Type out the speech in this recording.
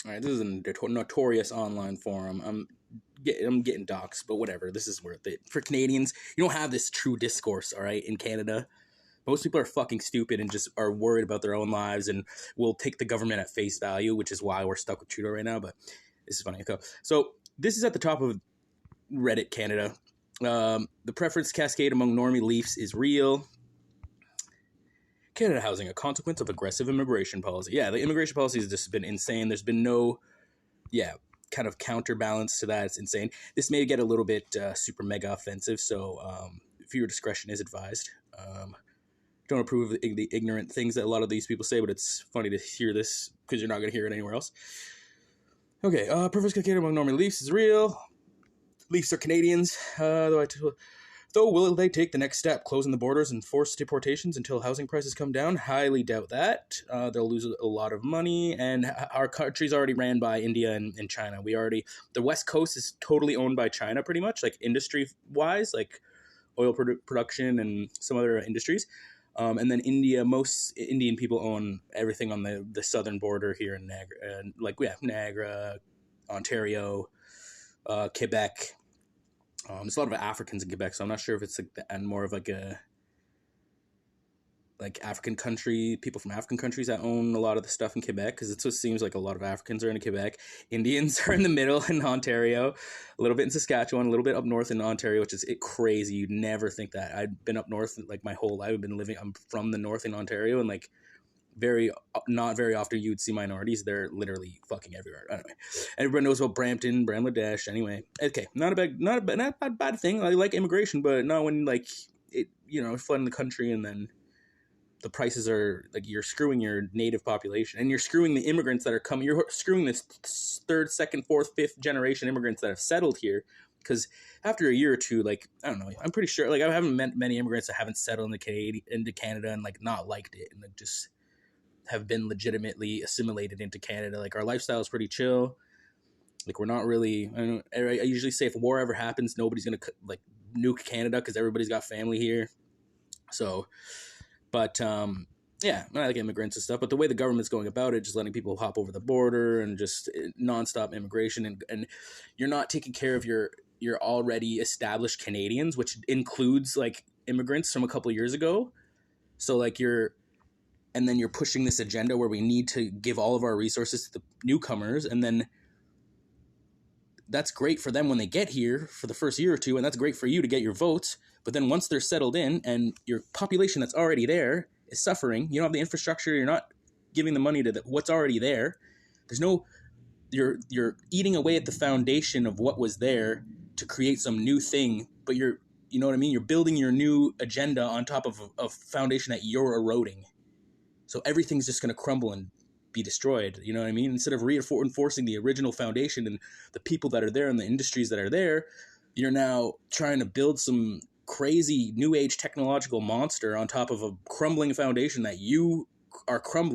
All right, this is a notorious online forum. I'm getting doxxed, but whatever. This is worth it for Canadians. You don't have this true discourse, all right, in Canada. Most people are fucking stupid and just are worried about their own lives and will take the government at face value, which is why we're stuck with Trudeau right now. But this is funny. So this is at the top of Reddit Canada. The preference cascade among normie Leafs is real. Canada housing, a consequence of aggressive immigration policy. Yeah, the immigration policy has just been insane. There's been no, kind of counterbalance to that. It's insane. This may get a little bit super mega offensive, so viewer discretion is advised. Don't approve of the ignorant things that a lot of these people say, but it's funny to hear this because you're not going to hear it anywhere else. Okay, preference cascade among normie Leafs is real. Leafs are Canadians, though will they take the next step, closing the borders and force deportations until housing prices come down? Highly doubt that. They'll lose a lot of money, and our country's already ran by India and China. The West Coast is totally owned by China pretty much, like industry-wise, like oil production and some other industries. And then most Indian people own everything on the southern border here in Niagara, Ontario, Quebec. There's a lot of Africans in Quebec, so I'm not sure if it's more of African country, people from African countries that own a lot of the stuff in Quebec, because it just seems like a lot of Africans are in Quebec. Indians are in the middle in Ontario, a little bit in Saskatchewan, a little bit up north in Ontario, which is crazy. You'd never think that. I've been up north like my whole life. I'm from the north in Ontario, and not very often you would see minorities. They're literally fucking everywhere. Anyway, everyone knows about Brampton, Bangladesh. Anyway, okay, not a bad thing. I like immigration, but not when flooding the country and then the prices are you're screwing your native population and you're screwing the immigrants that are coming. You're screwing this third, second, fourth, fifth generation immigrants that have settled here. Because after a year or two, I don't know, I'm pretty sure, I haven't met many immigrants that haven't settled into Canada and not liked it and just have been legitimately assimilated into Canada. Our lifestyle is pretty chill. We're not really. I usually say if war ever happens, nobody's gonna nuke Canada because everybody's got family here. So, but yeah, I like immigrants and stuff. But the way the government's going about it, just letting people hop over the border and just nonstop immigration, and you're not taking care of your already established Canadians, which includes immigrants from a couple of years ago. So and then you're pushing this agenda where we need to give all of our resources to the newcomers, and then that's great for them when they get here for the first year or two, and that's great for you to get your votes. But then once they're settled in and your population that's already there is suffering, you don't have the infrastructure, you're not giving the money to what's already there. You're eating away at the foundation of what was there to create some new thing, but you know what I mean? You're building your new agenda on top of a foundation that you're eroding. So everything's just going to crumble and be destroyed. You know what I mean? Instead of reinforcing the original foundation and the people that are there and the industries that are there, you're now trying to build some crazy new age technological monster on top of a crumbling foundation that you are crumbling.